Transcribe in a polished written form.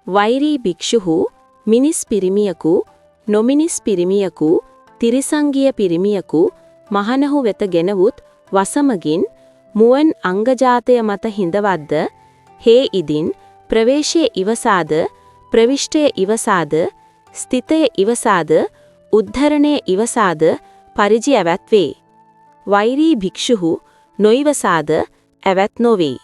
වෛරී භික්ෂුහු මිනිස් පිරිමියකු නොමිනිස් පිරිමියකු තිරිසංගිය පිරිමියකු මහණහු වෙත ගෙනවුත් වසමගින් මුවන් අංගජාතය මත හිඳවද්ද හේ ඉදින් ප්‍රවේශය ඉවසාද ප්‍රවිෂ්ටය ඉවසාද ස්ථිතය ඉවසාද උද්ධරණය ඉවසාද පරිජි ඇවැත්වේ. වෛරී භික්ෂුහු නොයිවසාද ඇවැත් නොවේ.